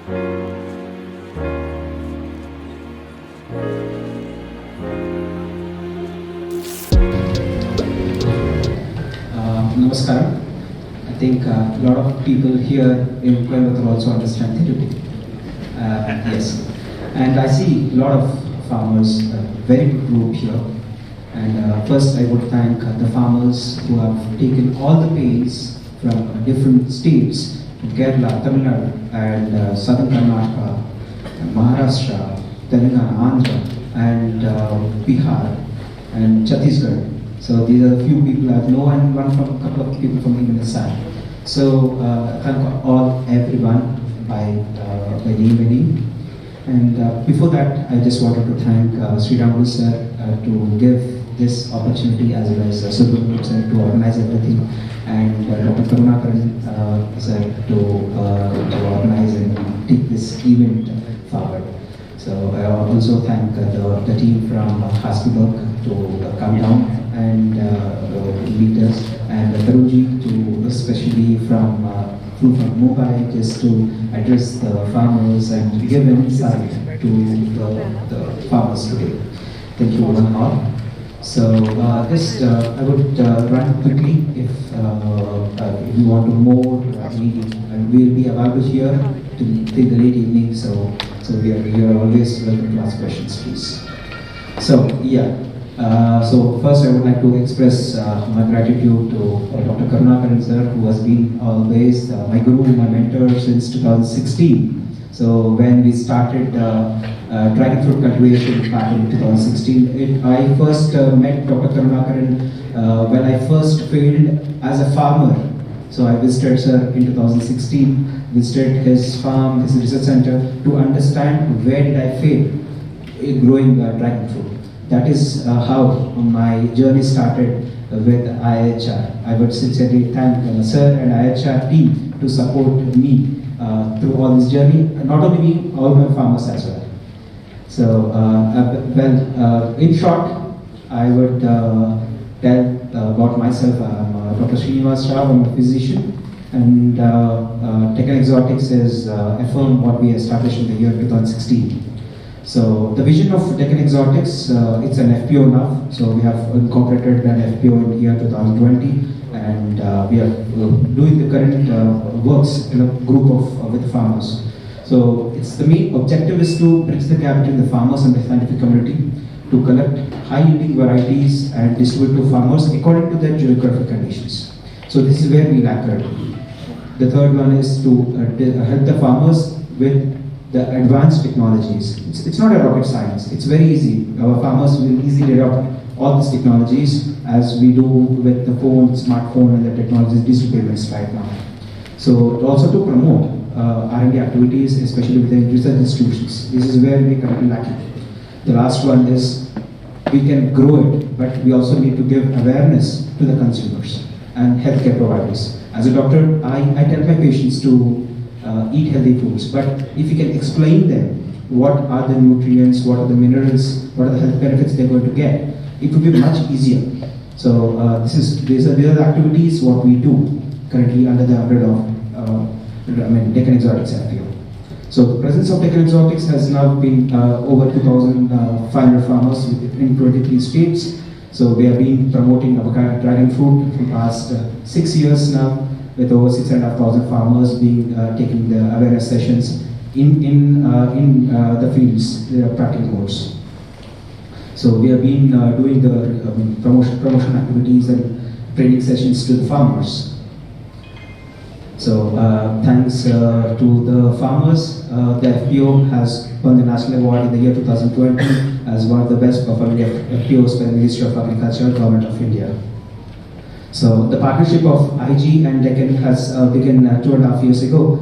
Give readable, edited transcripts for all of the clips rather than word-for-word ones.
Namaskaram. I think a lot of people here in Coimbatore also understand Telugu. Yes. And I see a lot of farmers, a very good group here. And first I would thank the farmers who have taken all the pains from different states, Kerala, Tamil Nadu, and Southern Karnataka, Maharashtra, Telangana, Andhra, and Bihar, and Chhattisgarh. So these are the few people I know, and one from a couple of people from England side. So thank everyone by name. And before that, I just wanted to thank Srinivas Rao sir to give this opportunity, as well as Subramanian sir to organize everything, and Dr. Karunakaran sir to organize and take this event forward. So I also thank the team from Hyderabad to come down and meet us, and Tarunji to especially from Mumbai, just to address the farmers and give insight to the farmers today. Thank you one and all. So just I would run quickly if you want to more meeting, and we'll be available here till the late evening. So we are always welcome to ask questions, please. So yeah. So first I would like to express my gratitude to Dr. Karunakaran sir, who has been always my guru, my mentor since 2016. So when we started dragon fruit cultivation back in 2016, I first met Dr. Karunakaran when I first failed as a farmer. So I visited sir in 2016, visited his farm, his research center, to understand where did I fail in growing dragon fruit. That is how my journey started with IHR. I would sincerely thank sir and IHR team to support me through all this journey. Not only me, all my farmers as well. So, in short, I would tell about myself. I'm Dr. Srinivas Rao. I'm a physician, and Deccan-Exotics is a firm what we established in the year 2016. So the vision of Deccan-Exotics, it's an FPO now. So we have incorporated an FPO in the year 2020, and we are doing the current works in a group of with farmers. So it's the main objective is to bridge the gap between the farmers and the scientific community, to collect high-yielding varieties and distribute to farmers according to their geographic conditions. So this is where we lack currently. The third one is to help the farmers with the advanced technologies. It's not a rocket science. It's very easy. Our farmers will easily adopt all these technologies as we do with the phone, smartphone, and the technologies, digital payments right now. So also to promote R&D activities, especially within research institutions. This is where we currently lack it. The last one is we can grow it, but we also need to give awareness to the consumers and healthcare providers. As a doctor, I tell my patients to eat healthy foods, but if you can explain them what are the nutrients, what are the minerals, what are the health benefits they're going to get, it would be much easier. So these are the activities what we do currently under the umbrella of Deccan-Exotics FPO. So the presence of Deccan-Exotics has now been over 2,500 farmers in 23 states. So we have been promoting avocado dragon fruit for the past 6 years now, with over 6,500 farmers being taking the awareness sessions in the fields, the practical modes. So we have been doing the promotion activities and training sessions to the farmers. So thanks to the farmers, the FPO has won the national award in the year 2020 as one of the best performing FPOs by the Ministry of Agriculture, Government of India. So the partnership of IG and Deccan has begun 2.5 years ago.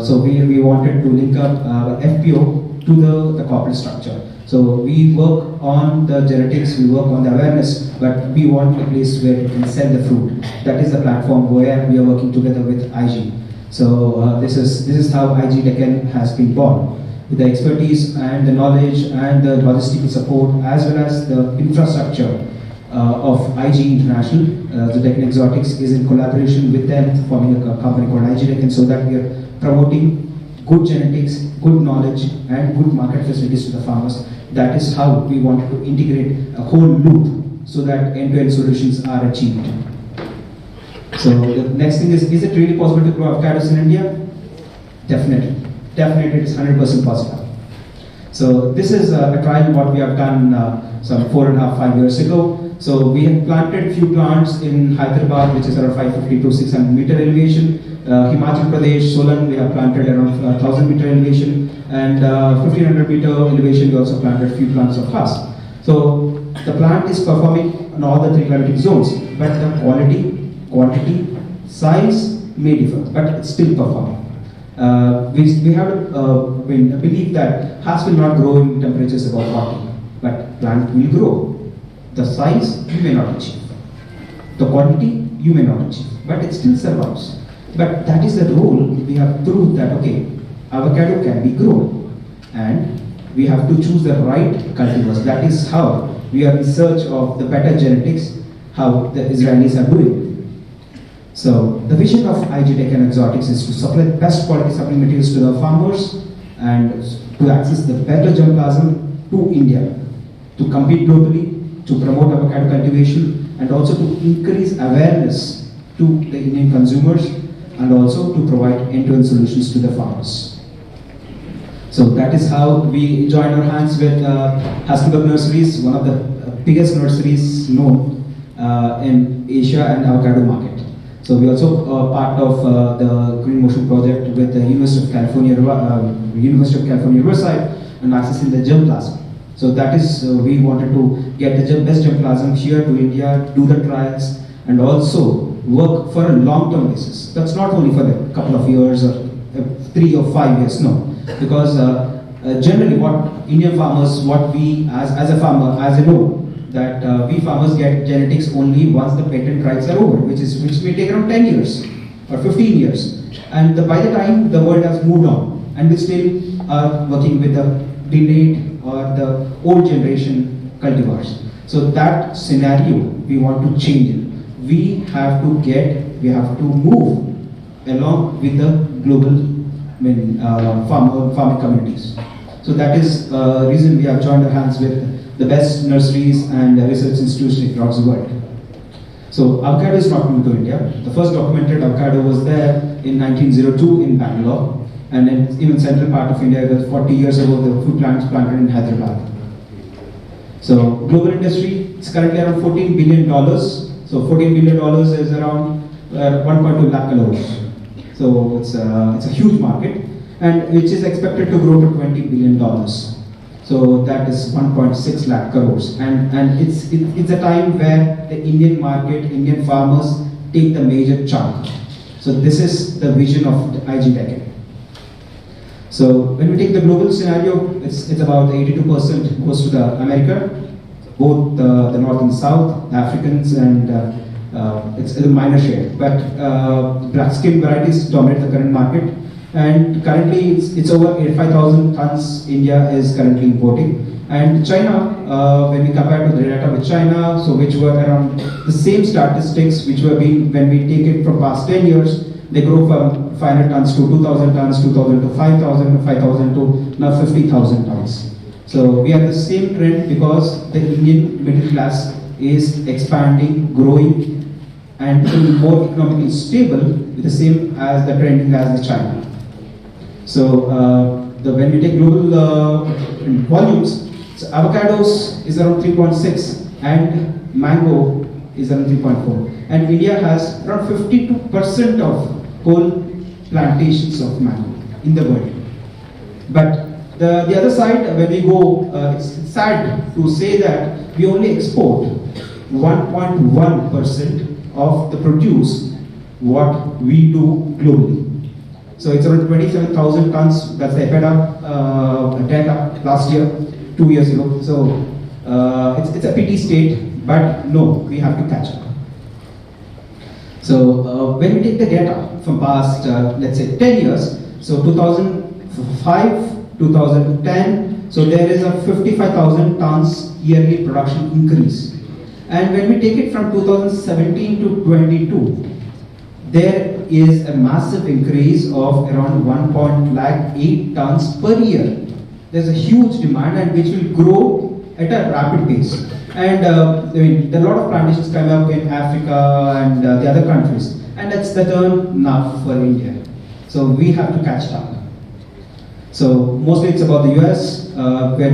So we wanted to link up FPO to the corporate structure. So we work on the genetics, we work on the awareness, but we want a place where we can sell the fruit. That is the platform where we are working together with IG. So this is how IG Deccan has been born. With the expertise and the knowledge and the logistical support as well as the infrastructure of IG International, the Deccan-Exotics is in collaboration with them, forming a company called IG Deccan, so that we are promoting good genetics, good knowledge, and good market facilities to the farmers. That is how we wanted to integrate a whole loop so that end-to-end solutions are achieved. So the next thing is it really possible to grow avocados in India? Definitely. Definitely, it is 100% possible. So this is a trial what we have done some 4.5, 5 years ago. So we have planted few plants in Hyderabad, which is around 550 to 600 meter elevation. Himachal Pradesh, Solan, we have planted around 1000 meter elevation, and 1500 meter elevation we also planted few plants of ours. So the plant is performing in all the 3 climatic zones, but the quality, quantity, size may differ, but it's still performing. We have believe that hearts will not grow in temperatures above 40, but plant will grow. The size you may not achieve, the quantity you may not achieve, but it still survives. But that is the role. We have proved that okay, avocado can be grown, and we have to choose the right cultivars. That is how we are in search of the better genetics, how the Israelis are doing. So the vision of IG Deccan-Exotics is to supply best quality supplement materials to the farmers and to access the better germplasm to India, to compete globally, to promote avocado cultivation, and also to increase awareness to the Indian consumers, and also to provide end-to-end solutions to the farmers. So that is how we joined our hands with Hasselberg Nurseries, one of the biggest nurseries known in Asia and avocado market. So we also part of the Green Motion project with the University of California Riverside and accessing the germplasm. So that is we wanted to get the best germplasm here to India, do the trials, and also work for a long-term basis. That's not only for a couple of years or 3 or 5 years, no. Because generally what Indian farmers, what we as a farmer, as I know, that we farmers get genetics only once the patent rights are over, which may take around 10 years or 15 years. And by the time the world has moved on, and we still are working with the delayed or the old generation cultivars. So that scenario, we want to change it. We have to move along with the global farming communities. So that is the reason we have joined our hands with the best nurseries and research institutions across the world. So avocado is not new to India. The first documented avocado was there in 1902 in Bangalore, and in even central part of India, that 40 years ago, the fruit plants planted in Hyderabad. So global industry is currently around $14 billion. So $14 billion is around 1.2 lakh crores. So it's a huge market, and which is expected to grow to $20 billion. So that is 1.6 lakh crores, and it's a time where the Indian market, Indian farmers take the major chunk. So this is the vision of the IG Deccan. So when we take the global scenario, it's about 82% goes to the America, both the North and South, the Africans, and it's a minor share. But black skin varieties dominate the current market. And currently, it's over 85,000 tons India is currently importing. And China, when we compare to the data with China, so which were around the same statistics, which were being, when we take it from past 10 years, they grow from 500 tons to 2,000 tons, 2,000 to 5,000, 5,000 to now 50,000 tons. So we have the same trend because the Indian middle class is expanding, growing, and becoming more economically stable with the same as the trending as the China. So when we take global volumes, so avocados is around 3.6 and mango is around 3.4. And India has around 52% of whole plantations of mango in the world. But the other side, when we go, it's sad to say that we only export 1.1% of the produce what we do globally. So it's around 27,000 tons. That's the EPEDA data last year, 2 years ago. So it's a pity state, but no, we have to catch up. So when we take the data from past, let's say 10 years, so 2005, 2010, so there is a 55,000 tons yearly production increase. And when we take it from 2017 to 22, there is a massive increase of around 1.8 tons per year. There's a huge demand and which will grow at a rapid pace. And I mean, there are a lot of plantations coming up in Africa and the other countries. And that's the turn now for India. So we have to catch up. So mostly it's about the US, where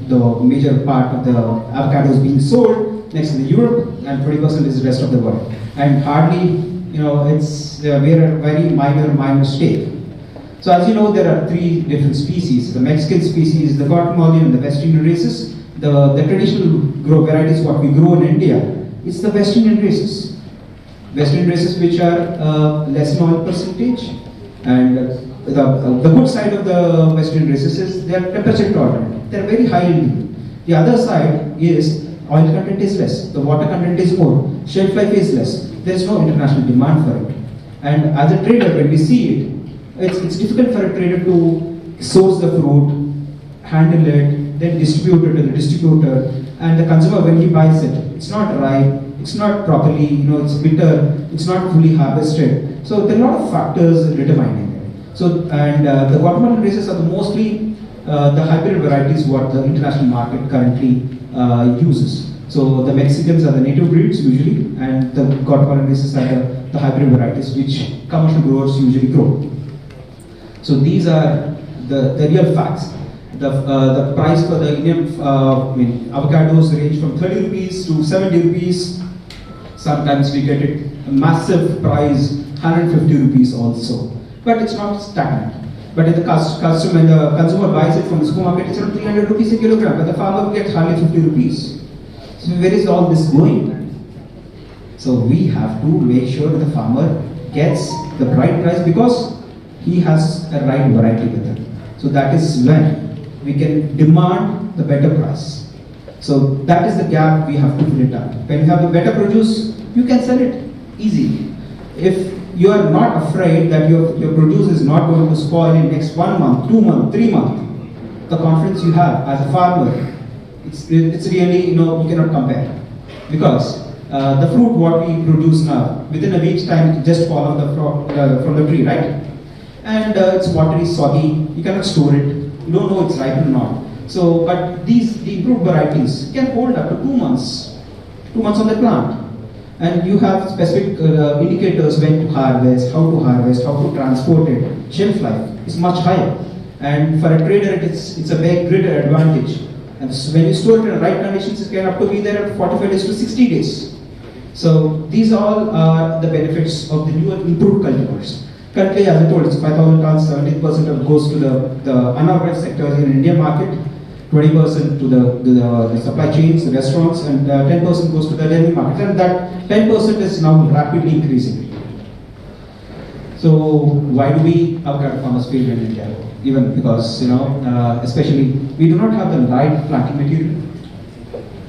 the major part of the avocado is being sold. Next is Europe, and 20% is the rest of the world. And hardly, it's we're a very minor stake. So as you know, there are three different species: the Mexican species, the Guatemalan, and the West Indian races. The traditional varieties what we grow in India, it's the West Indian races. West Indian races which are less in oil percentage, and the good side of the West Indian races is they are temperature tolerant. They are very high yielding. The other side is oil content is less, the water content is more, shelf life is less. There is no international demand for it. And as a trader, when we see it, it's difficult for a trader to source the fruit, handle it, then distribute it to the distributor, and the consumer when he buys it, it's not ripe, it's not properly, it's bitter, it's not fully harvested. So there are a lot of factors determining it. So, and the Guatemalan races are mostly the hybrid varieties what the international market currently uses. So the Mexicans are the native breeds usually, and the Guatemalan races are the hybrid varieties which commercial growers usually grow. So these are the real facts. The price for the Indian avocados range from 30 rupees to 70 rupees. Sometimes we get it a massive price, 150 rupees also. But it's not stagnant. But if the consumer buys it from the supermarket, it's around 300 rupees a kilogram, but the farmer gets hardly 50 rupees. So where is all this going? So we have to make sure the farmer gets the right price because he has a right variety with him. So that is when we can demand the better price. So that is the gap we have to fill it up. When you have a better produce, you can sell it easily. If you are not afraid that your produce is not going to spoil in next 1 month, 2 months, 3 months, the confidence you have as a farmer, it's really, you cannot compare. Because the fruit what we produce now, within a week's time, it just fall from the tree, right? And it's watery, soggy, you cannot store it, you don't know it's ripe or not. So, but the improved varieties can hold up to 2 months on the plant. And you have specific indicators when to harvest, how to transport it. Shelf life is much higher. And for a trader, it's a very greater advantage. And so when you store it in the right conditions, it can up to be there at 45 days to 60 days. So these all are the benefits of the newer improved cultivars. Currently, as I told, it's 5,000 tons, 70% goes to the unorganized sectors in Indian market, 20% to the supply chains, the restaurants, and 10% goes to the dairy market. And that 10% is now rapidly increasing. So why do we avocado farmers fail in India? Even because, especially we do not have the right planting material,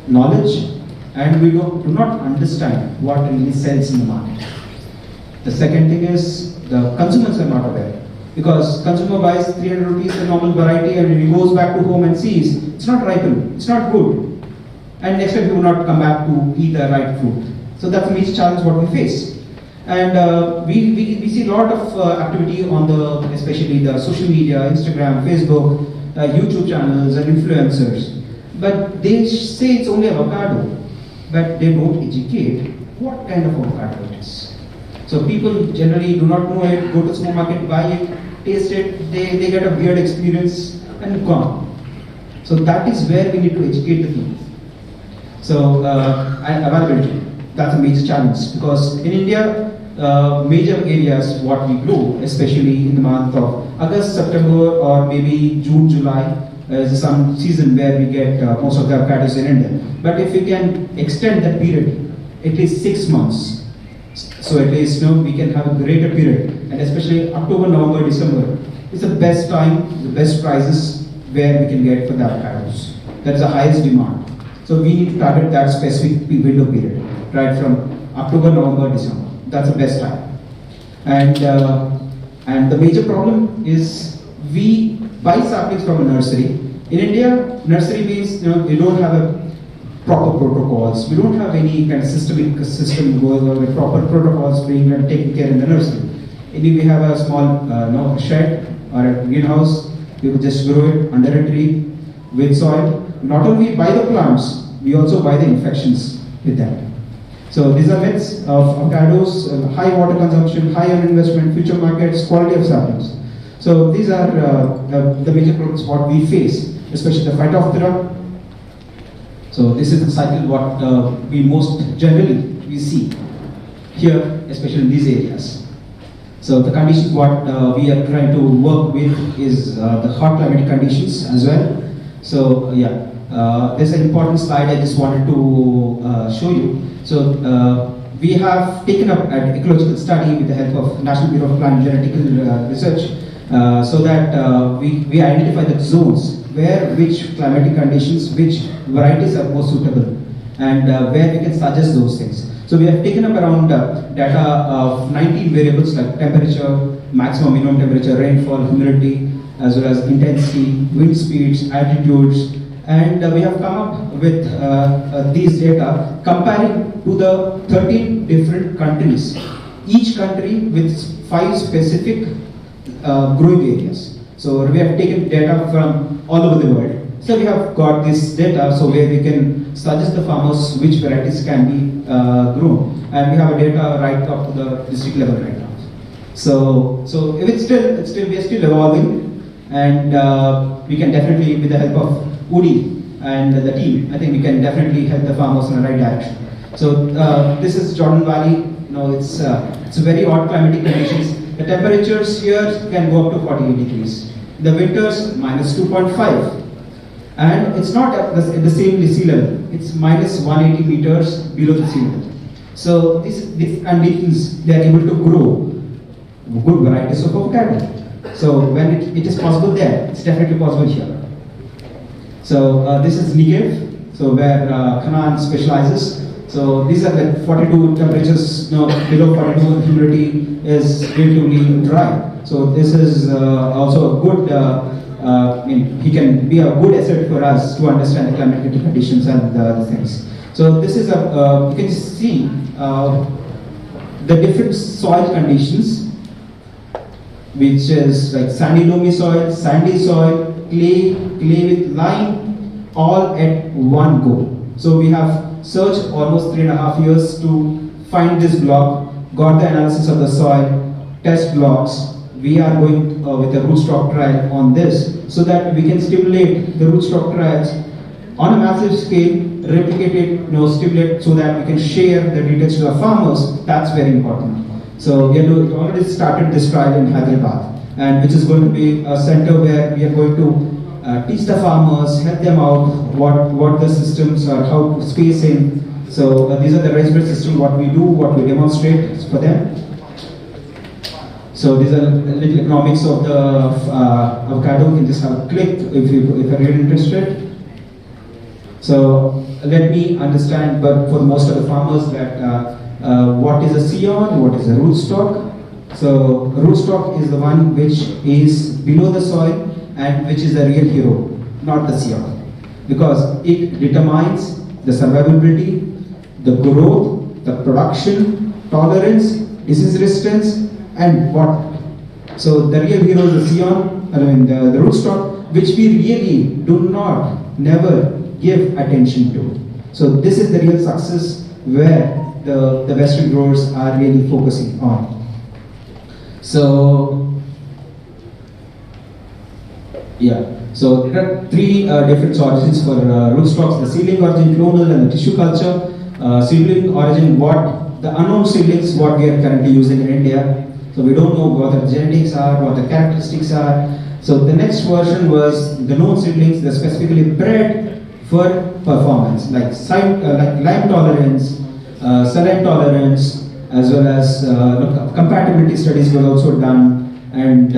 knowledge, and we do not understand what really sells in the market. The second thing is the consumers are not aware. Because consumer buys 300 rupees a normal variety and when he goes back to home and sees it's not ripened, it's not good. And next time he will not come back to eat the right fruit. So that's a major challenge what we face. And we see a lot of activity on especially the social media, Instagram, Facebook, YouTube channels and influencers. But they say it's only avocado, but they don't educate what kind of avocado it is. So people generally do not know it, go to the supermarket, buy it, taste it, they get a weird experience and gone. So that is where we need to educate the people. So availability, that's a major challenge because in India, major areas what we grow, especially in the month of August, September or maybe June, July, is some season where we get most of the avocados in India. But if we can extend that period, at least 6 months, so at least we can have a greater period, and especially October, November, December is the best time, the best prices where we can get for the avocados. That is the highest demand. So we need to target that specific window period, right from October, November, December. That's the best time. And the major problem is we buy saplings from a nursery. In India, nursery means you don't have a proper protocols. We don't have any kind of systemic system going on with proper protocols being taken care in the nursery. Maybe we have a small shed or a greenhouse. You could just grow it under a tree with soil. Not only buy the plants, we also buy the infections with that. So these are myths of avocados: high water consumption, high on investment, future markets, quality of saplings. So these are the major problems what we face, especially the Phytophthora. So this is the cycle what we most generally we see here, especially in these areas. So the conditions what we are trying to work with is the hot climatic conditions as well. So yeah, there's an important slide I just wanted to show you. So we have taken up an ecological study with the help of National Bureau of Plant Genetical Research, so that we identify the zones where which climatic conditions, which varieties are more suitable, and where we can suggest those things. So we have taken up around data of 19 variables like temperature, maximum minimum temperature, rainfall, humidity, as well as intensity, wind speeds, altitudes, and we have come up with these data comparing to the 13 different countries, each country with 5 specific growing areas. So we have taken data from all over the world. So we have got this data, so where we can suggest the farmers which varieties can be grown, and we have data right up to the district level right now. So we are still evolving, and we can definitely, with the help of Udi and the team, I think we can definitely help the farmers in the right direction. So this is Jordan Valley. It's a very hot climatic conditions. The temperatures here can go up to 48 degrees. The winters minus 2.5. And it's not at the same sea level. It's minus 180 meters below the sea level. So these conditions, they are able to grow good varieties of avocado. So when it is possible there, it's definitely possible here. So this is Negev, so where Canaan specializes. So these are the 42 temperatures, below 42 humidity is relatively dry. So this is also a good, he can be a good asset for us to understand the climatic conditions and the things. So this is you can see the different soil conditions, which is like sandy loamy soil, sandy soil, clay with lime, all at one go. So we have searched almost 3.5 years to find this block, got the analysis of the soil, test blocks. We are going with a rootstock trial on this, so that we can stimulate the rootstock trials on a massive scale, replicate it, stimulate, so that we can share the details to the farmers. That's very important. So we have already started this trial in Hyderabad, and which is going to be a center where we are going to teach the farmers, help them out, what the systems are, how to space in. So these are the raised bed system, what we do, what we demonstrate for them. So these are little economics of the avocado. You can just have a click if you're really interested. So let me understand, but for most of the farmers, that what is a scion, what is a rootstock. So rootstock is the one which is below the soil and which is the real hero, not the scion, because it determines the survivability, the growth, the production, tolerance, disease resistance, and what. So the real hero is the scion, the rootstock, which we really do not, never give attention to. So this is the real success where the Western growers are really focusing on. So yeah, so there are 3 different origins for rootstocks: the seedling origin, clonal, and the tissue culture. Seedling origin, what the unknown seedlings, what we are currently using in India. So we don't know what the genetics are, what the characteristics are. So the next version was the known seedlings, they're specifically bred for performance, like lime tolerance, saline tolerance, as well as compatibility studies were also done, and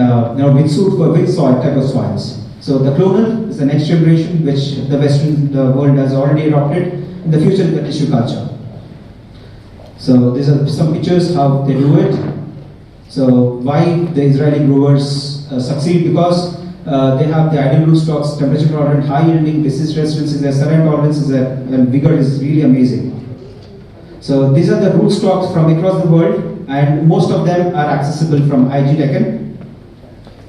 with suit for which soil type of soils. So the clonal is the next generation, which the world has already adopted. In the future, the tissue culture. So these are some pictures how they do it. So why the Israeli growers succeed? Because They have the ideal rootstocks, temperature tolerant, high yielding, disease resistance is there, saline tolerance is there, and vigor is really amazing. So these are the rootstocks from across the world, and most of them are accessible from IG Deccan.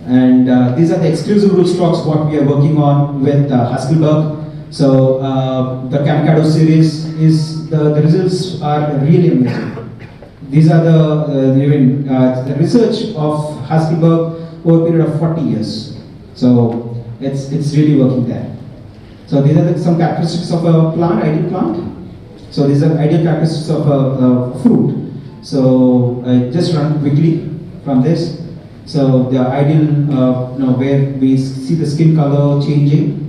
And these are the exclusive rootstocks what we are working on with Haskelberg. So the Avocado series is the results are really amazing. These are the research of Haskelberg over a period of 40 years. So it's really working there. So these are some characteristics of a plant, ideal plant. So these are ideal characteristics of a fruit. So I just run quickly from this. So the ideal, where we see the skin color changing.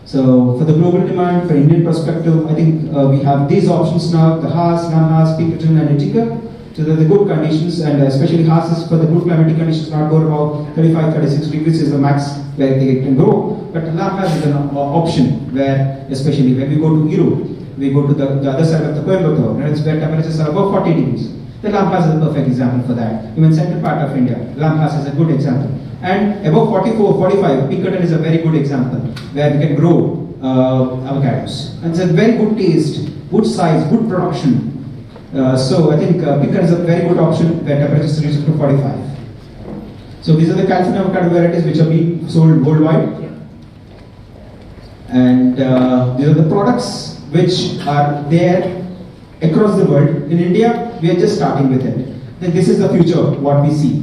So for the global demand, for Indian perspective, I think we have these options now: the Haas, non-Haas, Pinkerton, and Etica. So they're the good conditions, and especially Haas is for the good climatic conditions, not go about 35, 36 degrees is the max where they can grow. But non-Haas is an option where, especially when we go to Europe, we go to the other side of the Coimbatore, and it's where temperatures are above 40 degrees. The Lampas is a perfect example for that. Even central part of India, Lampas is a good example. And above 44, 45, Pinkerton is a very good example where we can grow avocados. And it's a very good taste, good size, good production. So I think Pinkerton is a very good option where temperatures reach up to 45. So these are the California avocado varieties which are being sold worldwide. And these are the products which are there across the world. In India, we are just starting with it. Then this is the future, what we see.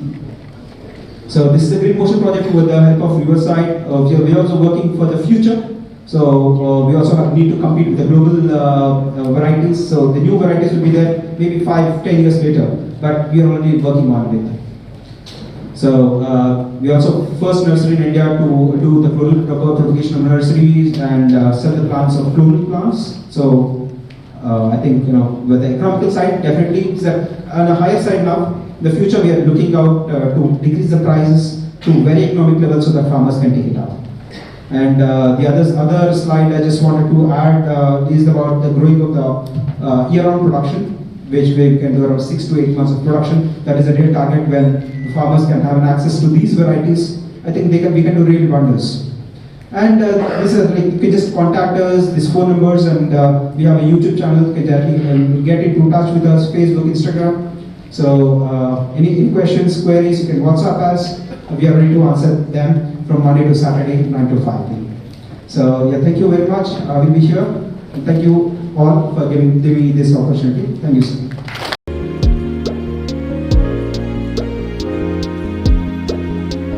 So this is a Green Motion project with the help of Riverside. We are also working for the future. So we also need to compete with the global varieties. So the new varieties will be there maybe 5, 10 years later. But we are already working on it. So we are also first nursery in India to do the proper propagation of nurseries and sell the plants of clonal plants. So I think with the economical side, definitely it's on a higher side now. In the future, we are looking out to decrease the prices to very economic levels so that farmers can take it out. And the other slide I just wanted to add is about the growing of the year-round production, which we can do around 6 to 8 months of production. That is a real target when the farmers can have an access to these varieties. I think we can do really wonders. And this is like, you can just contact us, these phone numbers, and we have a YouTube channel. You can directly get into touch with us, Facebook, Instagram. So any questions, queries, you can WhatsApp us. We are ready to answer them from Monday to Saturday, 9 to 5 p.m. So yeah, thank you very much. I will be here. And thank you all for giving me this opportunity. Thank you, sir.